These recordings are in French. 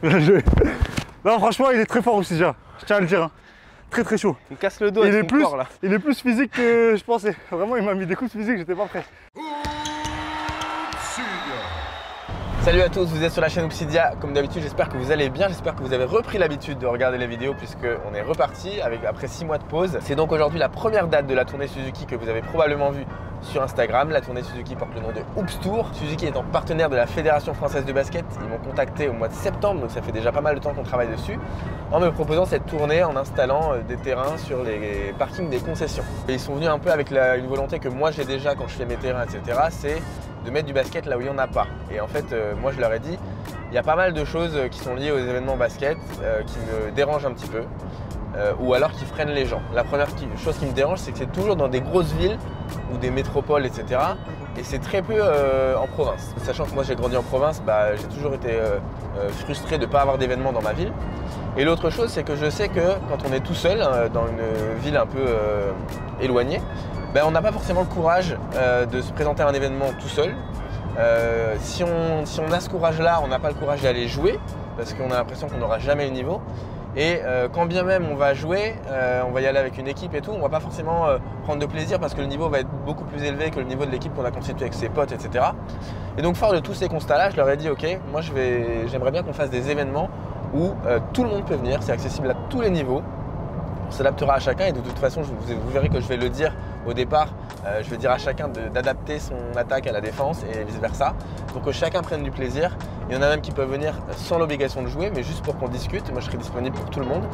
Bien joué. Non, franchement, il est très fort aussi déjà. Je tiens à le dire. Hein. Très très chaud. Il me casse le dos avec son corps là. Il est plus physique que je pensais. Vraiment, il m'a mis des coups de physique, j'étais pas prêt. Salut à tous, vous êtes sur la chaîne Obsidia. Comme d'habitude, j'espère que vous allez bien. J'espère que vous avez repris l'habitude de regarder les vidéos puisqu'on est reparti après 6 mois de pause. C'est donc aujourd'hui la première date de la tournée Suzuki que vous avez probablement vue sur Instagram. La tournée Suzuki porte le nom de Hoops Tour. Suzuki étant partenaire de la Fédération Française de Basket, ils m'ont contacté au mois de septembre, donc ça fait déjà pas mal de temps qu'on travaille dessus, en me proposant cette tournée en installant des terrains sur les parkings des concessions. Et ils sont venus un peu avec une volonté que moi j'ai déjà quand je fais mes terrains, etc. C'est de mettre du basket là où il n'y en a pas. Et en fait, moi je leur ai dit, il y a pas mal de choses qui sont liées aux événements basket qui me dérangent un petit peu, ou alors qui freinent les gens. La première chose qui me dérange, c'est que c'est toujours dans des grosses villes ou des métropoles, etc. Et c'est très peu en province. Sachant que moi j'ai grandi en province, j'ai toujours été frustré de ne pas avoir d'événements dans ma ville. Et l'autre chose, c'est que je sais que quand on est tout seul dans une ville un peu éloignée, on n'a pas forcément le courage de se présenter à un événement tout seul. Si on a ce courage-là, on n'a pas le courage d'aller jouer parce qu'on a l'impression qu'on n'aura jamais le niveau. Et quand bien même on va jouer, on va y aller avec une équipe et tout, on ne va pas forcément prendre de plaisir parce que le niveau va être beaucoup plus élevé que le niveau de l'équipe qu'on a constitué avec ses potes, etc. Et donc fort de tous ces constats-là, je leur ai dit ok, moi j'aimerais bien qu'on fasse des événements où tout le monde peut venir, c'est accessible à tous les niveaux. On s'adaptera à chacun et de toute façon, vous verrez que je vais le dire au départ, je vais dire à chacun d'adapter son attaque à la défense et vice versa pour que chacun prenne du plaisir. Il y en a même qui peuvent venir sans l'obligation de jouer mais juste pour qu'on discute. Moi je serai disponible pour tout le monde.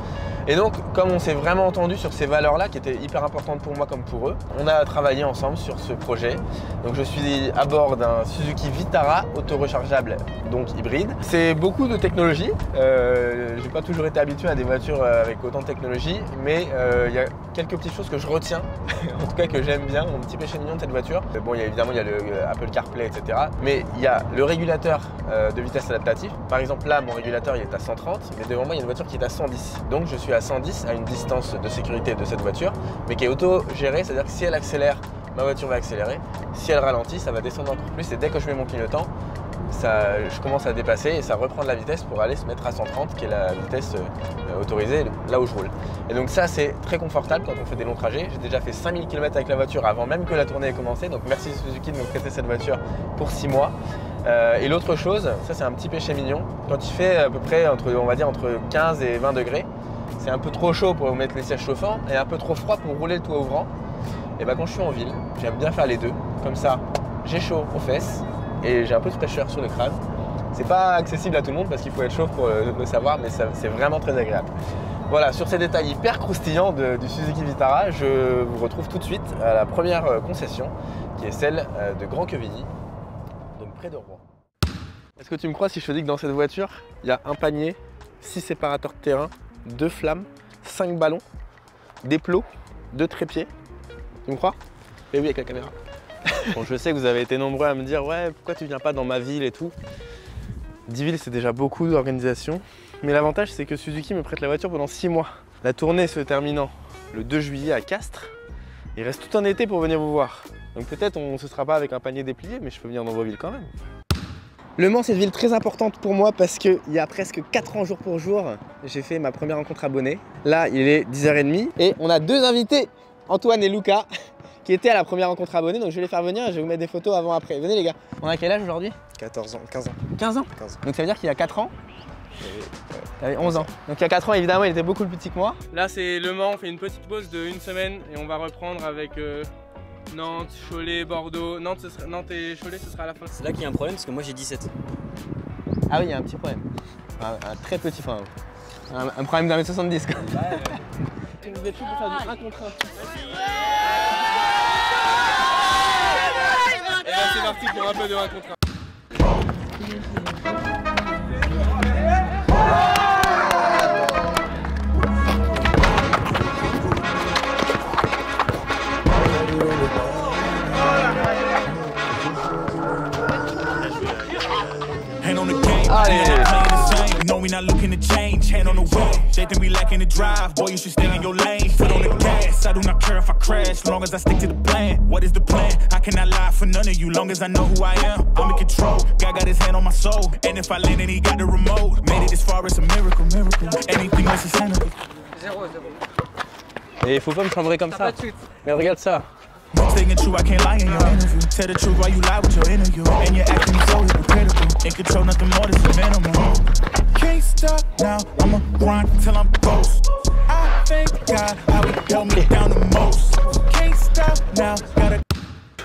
Et donc comme on s'est vraiment entendu sur ces valeurs-là qui étaient hyper importantes pour moi comme pour eux, on a travaillé ensemble sur ce projet. Donc je suis à bord d'un Suzuki Vitara auto-rechargeable, donc hybride. C'est beaucoup de technologie. J'ai pas toujours été habitué à des voitures avec autant de technologie, mais il y a quelques petites choses que je retiens, en tout cas que j'aime bien, mon petit péché mignon de cette voiture. Bon, évidemment il y a le Apple CarPlay, etc. Mais il y a le régulateur de vitesse adaptatif. Par exemple là, mon régulateur il est à 130, mais devant moi il y a une voiture qui est à 110. Donc je suis à 110 à une distance de sécurité de cette voiture, mais qui est auto-gérée, c'est-à-dire que si elle accélère, ma voiture va accélérer. Si elle ralentit, ça va descendre encore plus et dès que je mets mon clignotant, je commence à dépasser et ça reprend de la vitesse pour aller se mettre à 130 qui est la vitesse autorisée là où je roule. Et donc ça c'est très confortable quand on fait des longs trajets. J'ai déjà fait 5000 km avec la voiture avant même que la tournée ait commencé, donc merci Suzuki de me prêter cette voiture pour 6 mois. Et l'autre chose, ça c'est un petit péché mignon, quand il fait à peu près entre 15 et 20 degrés, c'est un peu trop chaud pour mettre les sièges chauffants et un peu trop froid pour rouler le toit ouvrant. Et quand je suis en ville, j'aime bien faire les deux, comme ça j'ai chaud aux fesses et j'ai un peu de fraîcheur sur le crâne. C'est pas accessible à tout le monde parce qu'il faut être chaud pour le savoir, mais c'est vraiment très agréable. Voilà, sur ces détails hyper croustillants du Suzuki Vitara, je vous retrouve tout de suite à la première concession qui est celle de Grand-Quevilly, donc près de Rouen. Est-ce que tu me crois si je te dis que dans cette voiture, il y a un panier, 6 séparateurs de terrain, 2 flammes, 5 ballons, des plots, 2 trépieds? Tu me crois? Et oui, avec la caméra. Bon, je sais que vous avez été nombreux à me dire ouais, pourquoi tu viens pas dans ma ville et tout. 10 villes c'est déjà beaucoup d'organisation, mais l'avantage c'est que Suzuki me prête la voiture pendant 6 mois. La tournée se terminant le 2 juillet à Castres, il reste tout un été pour venir vous voir. Donc peut-être on ne se sera pas avec un panier déplié, mais je peux venir dans vos villes quand même. Le Mans c'est une ville très importante pour moi parce qu'il y a presque 4 ans jour pour jour, j'ai fait ma première rencontre abonnée. Là il est 10h30 et on a 2 invités, Antoine et Lucas, qui étaient à la première rencontre abonnée, donc je vais les faire venir et je vais vous mettre des photos avant-après. Venez les gars. On a quel âge aujourd'hui? 14 ans, 15 ans. 15 ans 15 ans. Donc ça veut dire qu'il y a 4 ans, t'avais 11 ans. Donc il y a 4 ans évidemment il était beaucoup plus petit que moi. Là c'est Le Mans, on fait une petite pause de 1 semaine et on va reprendre avec Nantes, Cholet, Bordeaux. Nantes et Cholet ce sera à la fin. C'est là qu'il y a un problème parce que moi j'ai 17. Ah oui, il y a un petit problème. Un très petit problème. Un problème d'un mètre 70 quoi. Ouais. Vous êtes tous pour faire du 1 contre 1. Et là c'est parti pour un peu de 1 contre 1. Allez. know we not looking to change. Hand on the wheel, they think we lacking the drive. Boy, you should stay in your lane. Foot on the gas, I do not care if I crash, long as I stick to the plan. What is the plan? I cannot lie for none of you, long as I know who I am. I'm in control, God got his hand on my soul. And if I land and he got the remote, made it this far, it's a miracle, miracle. Anything else is sanity. 0-0. Et il faut pas me chambrer comme ça. Mais regarde ça. Staying true, I can't lie in your interview. Tell the truth while you lie with your interview. And you're acting so hypocritical. In control, nothing more than the minimum. Can't stop now, I'ma grind till I'm ghost. I thank God how he held me down the most. Can't stop now, gotta.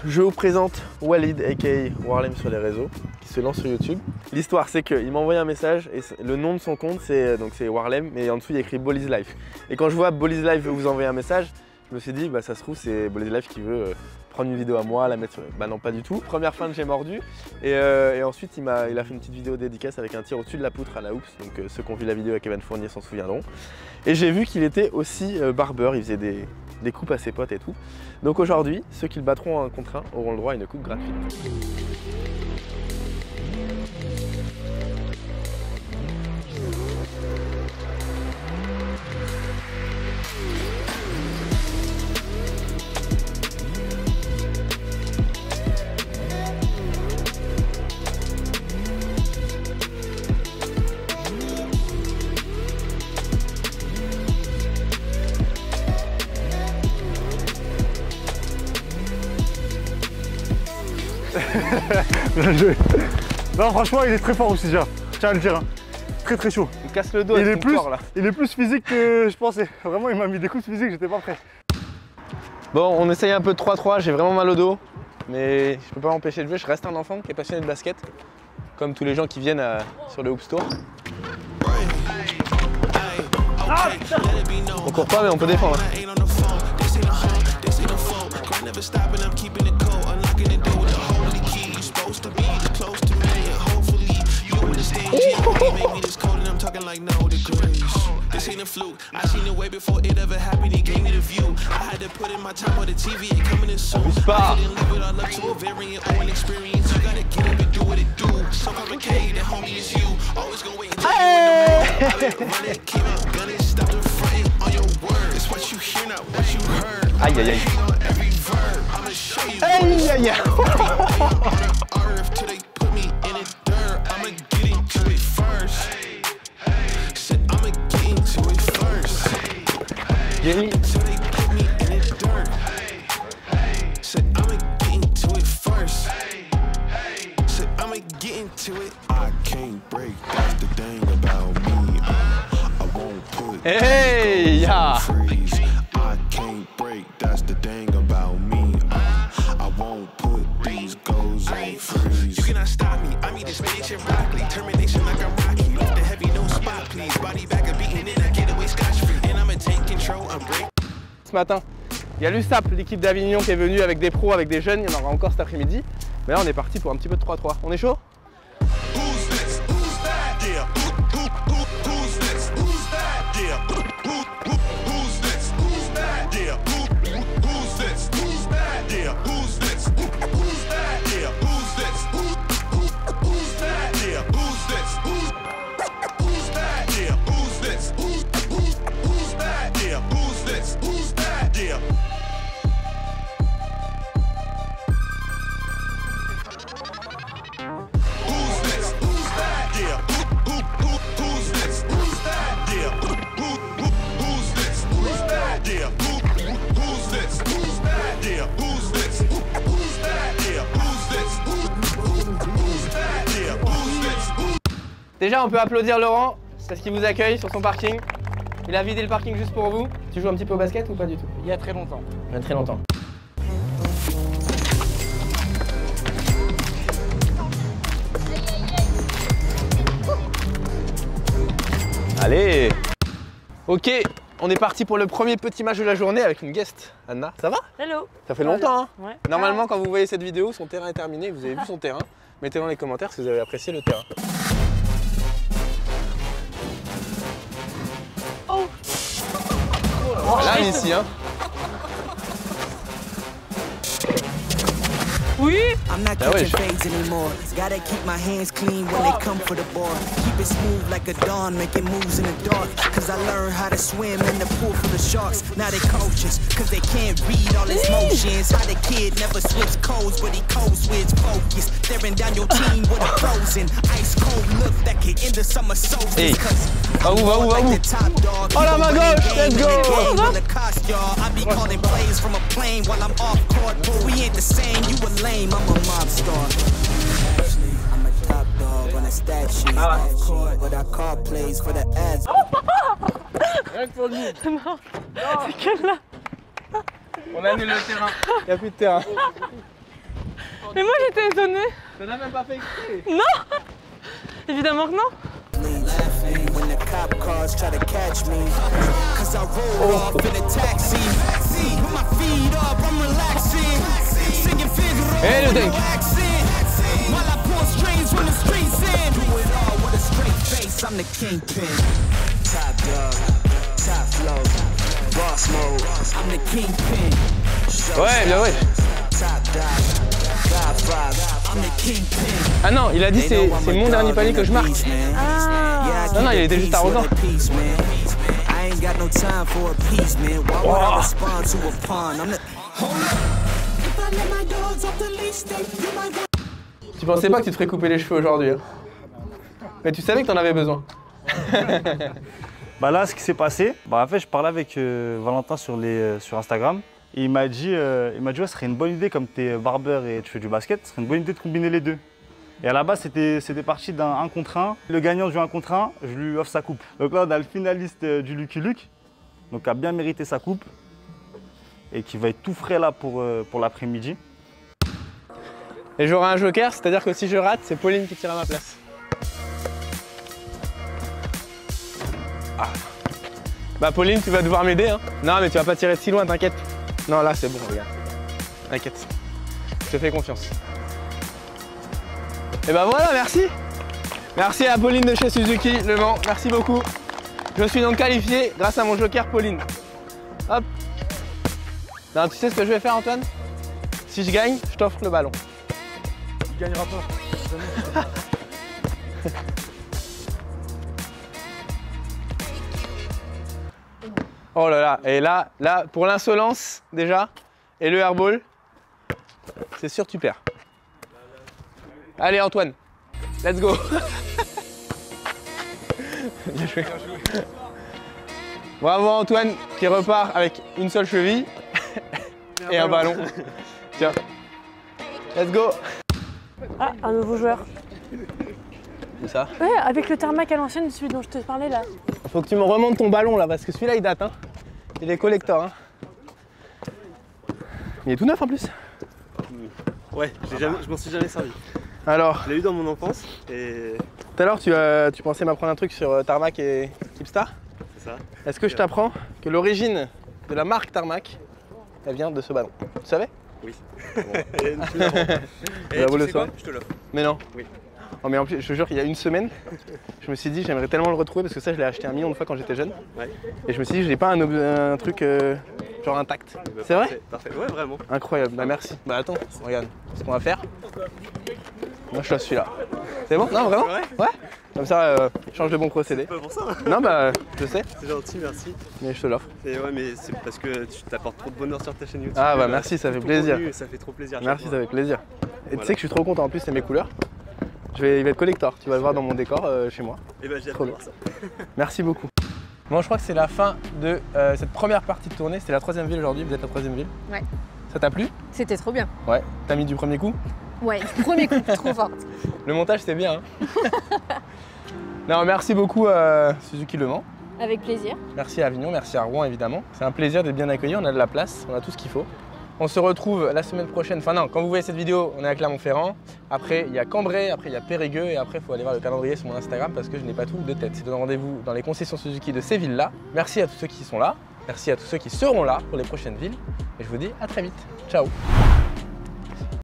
Je vous présente Walid aka Warlem sur les réseaux, qui se lance sur YouTube. L'histoire c'est qu'il m'a envoyé un message et le nom de son compte c'est Warlem, mais en dessous il y a écrit Bolly's Life. Et quand je vois Bolly's Life veut vous envoyer un message, je me suis dit bah ça se trouve c'est Bolly's Life qui veut prendre une vidéo à moi, la mettre sur... Bah non pas du tout. Première fin j'ai mordu et ensuite il a fait une petite vidéo dédicace avec un tir au-dessus de la poutre à la Oops, donc ceux qui ont vu la vidéo avec Evan Fournier s'en souviendront. Et j'ai vu qu'il était aussi barbeur, il faisait des coupes à ses potes et tout. Donc aujourd'hui, ceux qui le battront 1 contre 1 auront le droit à une coupe gratuite. Bien joué. Non, franchement, il est très fort aussi déjà. Je tiens à le dire. Hein. Très très chaud. Il me casse le dos il avec est plus, corps, là. Il est plus physique que je pensais. Vraiment, il m'a mis des coups de physique, j'étais pas prêt. Bon, on essaye un peu de 3-3, j'ai vraiment mal au dos. Mais je peux pas m'empêcher de jouer, je reste un enfant qui est passionné de basket. Comme tous les gens qui viennent sur le Hoops Tour. On court pas mais on peut défendre. This ain't a fluke. I seen it way before it ever happened. He gave me the view. I had to put in my time on the TV. It coming in soon. I couldn't leave it all up to a variant or an experience. You gotta get up and do what it do. So complicated, homie, it's you. Always gonna wait until you in the mood. I let it run it, came out, gun it, stop the fronting on your word. It's what you hear, not what you heard. Aïe aïe aïe. Every verb, I'ma show you. Aïe aïe aïe. Earth till they put me in the dirt. I'ma get into it first. I'ma get into it first. Until they put me in the dirt. Said I'ma get into it first. Said I'ma get into it. I can't break, that's the thing about me. I won't put Hey, yeah. freeze. I can't break, that's the thing about me. I won't put these goals on freeze. You cannot stop me. I mean this bitch and broccoli. Termination like I'm Rocky. Lift the heavy, no spot, please. Body back a beating and I get away scotch-free. And I'ma take control, I'm break. Ce matin, il y a l'USAP, l'équipe d'Avignon qui est venue avec des pros, avec des jeunes. Il y en aura encore cet après-midi. Mais là, on est parti pour un petit peu de 3-3. On est chaud? Who's this? Who's that? Yeah. Who's this? Who's that? Yeah. Who's this? Who's that? Yeah. Who's this? Who's that? Yeah. Who's this? Who's that? Yeah. Who's this? Who's that? Yeah. Who's this? Who's that? Yeah. Who's this? Who's that? Yeah. Who's this? Who's that? Yeah. Déjà, on peut applaudir Laurent parce qu'il vous accueille sur son parking. Il a vidé le parking juste pour vous. Tu joues un petit peu au basket ou pas du tout? Il y a très longtemps. Il y a très longtemps. Allez! Ok, on est parti pour le premier petit match de la journée avec une guest. Anna, ça va? Hello. Ça fait longtemps, hein? Ouais. Normalement, quand vous voyez cette vidéo, son terrain est terminé. Vous avez vu son terrain. Mettez dans les commentaires si vous avez apprécié le terrain. Oh. Là, ici, hein. Oui. I'm not Ah ouais, catching fades anymore. Gotta keep my hands clean when they come for the board. Keep it smooth like a dawn, making moves in the dark. Cause I learned how to swim in the pool full of sharks. Now they coaches, cause they can't read all his motions. How the kid never switch codes, but he code switch focus. Staring down your team with a frozen ice cold look that can end the summer solstice. Hey. Cause Va où, va où, va où? Oh la main gauche, let's go! I be calling plays from a plane while I'm off court. But we ain't the same, you a lame, I'm a mob star. I'm a top dog on a stat sheet. But I call plays for the ads. Non. C'est quelle là? On annule le terrain. Y'a plus de terrain. Mais moi j'étais étonnée. Ça n'a même pas fait exprès. Non. Évidemment que non. When the cop cars try to catch me, cause I roll off in a taxi. With my feet up, I'm relaxing. Singing Figaro Hey, le tank. while I pull strings from the streets in. Do it all with a straight face, I'm the kingpin. Top dog, top flow, boss mode. I'm the kingpin. Ouais, bien ouais. Top dog, God vibe. I'm the kingpin. Ah non, il a dit c'est mon dernier panier que je marque. Non, non, il était juste arrogant. Tu pensais pas que tu te ferais couper les cheveux aujourd'hui, hein? Mais tu savais que t'en avais besoin. Bah là, ce qui s'est passé, en fait, je parlais avec Valentin sur Instagram. Et il m'a dit, ouais, ce serait une bonne idée, comme tu es barbeur et tu fais du basket, ce serait une bonne idée de combiner les deux. Et à la base, c'était parti d'un 1 contre 1. Le gagnant du 1 contre 1, je lui offre sa coupe. Donc là, on a le finaliste du Lucky Luke, donc qui a bien mérité sa coupe et qui va être tout frais là pour l'après-midi. Et j'aurai un joker, c'est-à-dire que si je rate, c'est Pauline qui tire à ma place. Ah. Bah Pauline, tu vas devoir m'aider, hein. Non, mais tu vas pas tirer si loin, t'inquiète. Non, là c'est bon, regarde. T'inquiète. Je te fais confiance. Et bah voilà, merci. Merci à Pauline de chez Suzuki Le Mans, merci beaucoup. Je suis donc qualifié grâce à mon joker Pauline. Hop. Non, tu sais ce que je vais faire, Antoine? Si je gagne, je t'offre le ballon. Tu gagneras pas. Oh là là, et là, pour l'insolence déjà, et le airball, c'est sûr que tu perds. Allez Antoine, let's go. Bien joué. Bravo Antoine qui repart avec une seule cheville et un ballon. Tiens, let's go. Ah, un nouveau joueur. Où ça? Ouais, avec le tarmac à l'ancienne, celui dont je te parlais là. Faut que tu me remontes ton ballon là, parce que celui-là il date, hein. Il est collector, hein. Il est tout neuf en plus. Ouais, je m'en suis jamais servi. Alors, Je l'ai eu dans mon enfance et tout à l'heure tu pensais m'apprendre un truc sur Tarmac et Keepstar. c'est ça. Est-ce que je t'apprends que l'origine de la marque Tarmac, elle vient de ce ballon? Tu savais? Oui. Et tu l'as tu tu le sais quoi? soir. Je te l'offre. Mais non. Oui. Oh, mais en plus, je te jure qu'il y a une semaine, je me suis dit j'aimerais tellement le retrouver parce que ça je l'ai acheté 1 million de fois quand j'étais jeune. Ouais. Et je me suis dit j'ai pas un truc genre intact. Bah, C'est vrai? parfait, parfait. Ouais, vraiment. Incroyable, bah merci. Bah attends, regarde ce qu'on va faire. Moi je choisis celui-là. C'est bon? Non vraiment? Ouais. Comme ça, change de bon procédé. Pas pour ça. Non bah je sais, C'est gentil, merci. mais je te l'offre. Et ouais, mais c'est parce que tu t'apportes trop de bonheur sur ta chaîne YouTube. Ah bah merci, ça fait Ton plaisir. contenu, ça fait trop plaisir. à Merci, chaque ça fois. fait plaisir. Et tu Voilà. sais que je suis trop content, en plus c'est mes couleurs. Il va être collector, tu vas le voir dans mon décor chez moi. Et bah j'ai hâte Trop de bien. voir ça. Merci beaucoup. Bon, je crois que c'est la fin de cette première partie de tournée. C'était la 3e ville aujourd'hui, vous êtes la 3e ville. Ouais. Ça t'a plu? C'était trop bien. Ouais. T'as mis du premier coup? Ouais, premier coup, trop fort. Le montage c'est bien, hein. Non, merci beaucoup Suzuki Le Mans. Avec plaisir. Merci à Avignon, merci à Rouen évidemment. C'est un plaisir d'être bien accueillis, on a de la place, on a tout ce qu'il faut. On se retrouve la semaine prochaine, enfin non, quand vous voyez cette vidéo, on est à Clermont-Ferrand. Après, il y a Cambrai, après il y a Périgueux et après il faut aller voir le calendrier sur mon Instagram parce que je n'ai pas tout de tête. C'est un rendez-vous dans les concessions Suzuki de ces villes-là. Merci à tous ceux qui sont là, merci à tous ceux qui seront là pour les prochaines villes et je vous dis à très vite. Ciao.